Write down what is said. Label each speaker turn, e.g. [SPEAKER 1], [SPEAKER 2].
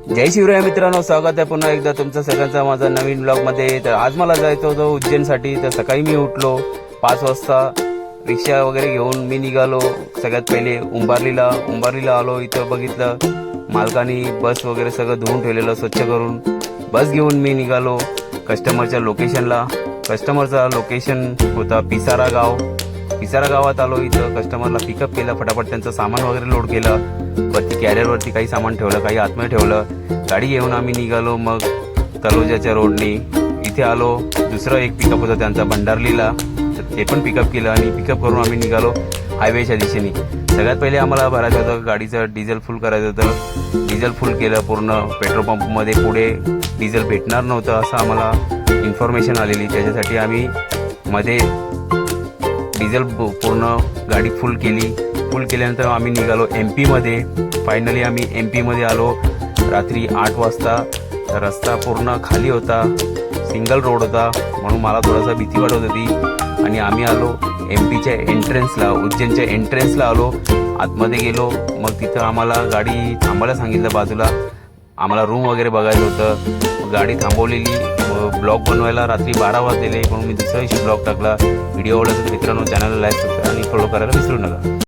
[SPEAKER 1] जय शिवराय मित्रांनो, स्वागत आहे पुन्हा एकदा तुमचं सगळ्यांचा माझा नवीन ब्लॉग मध्ये। तर आज मला जायचं होतं उज्जैनसाठी। तर सकाळी मी उठलो 5 वाजता, रिक्षा वगैरे घेऊन मी निघालो। सगळ्यात पहिले उंबारलीला आलो। इथं बघितलं मालकानी बस वगैरे सगळं धुवून ठेवलेलं स्वच्छ करून। बस घेऊन मी निघालो कस्टमरच्या लोकेशनला। कस्टमरचा लोकेशन होता पिसारा गावात आलो। इथं कस्टमरला पिकअप केलं, फटाफट त्यांचं सामान वगैरे लोड केलं। वरती कॅरियरवरती काही सामान ठेवलं, काही आतमध्ये ठेवलं। गाडी घेऊन आम्ही निघालो मग तलोजाच्या रोडनी। इथे आलो, दुसरं एक पिकअप होतं त्यांचा भंडारलीला, ते पण पिकअप केलं आणि पिकअप करून आम्ही निघालो हायवेच्या दिशेने। सगळ्यात पहिले आम्हाला भरायचं होतं गाडीचं डिझेल फुल करायचं होतं। डिझेल फुल केलं पूर्ण पेट्रोल पंपमध्ये। पुढे डिझेल भेटणार नव्हतं असं आम्हाला इन्फॉर्मेशन आलेली, त्याच्यासाठी आम्ही मध्ये डिझेल पूर्ण गाडी फुल केल्यानंतर आम्ही निघालो MP मध्ये। फायनली आम्ही MP मध्ये आलो रात्री 8 वाजता। रस्ता पूर्ण खाली होता, सिंगल रोड होता, म्हणून मला थोडासा भीती वाटत होती। आणि आम्ही आलो MPच्या एंट्रन्सला, उज्जैनच्या एंट्रन्सला आलो। आतमध्ये गेलो, मग तिथं आम्हाला गाडी थांबायला सांगितलं बाजूला। आम्हाला रूम वगैरे बघायचं होतं, गाडी थांबवलेली। ब्लॉग बनवायला रात्री 12 वाजलेले, म्हणून मी दुसऱ्या दिवशी ब्लॉग टाकला। व्हिडिओ आवडला तर मित्रांनो चॅनलला लाईक आणि फॉलो करायला विसरू नका।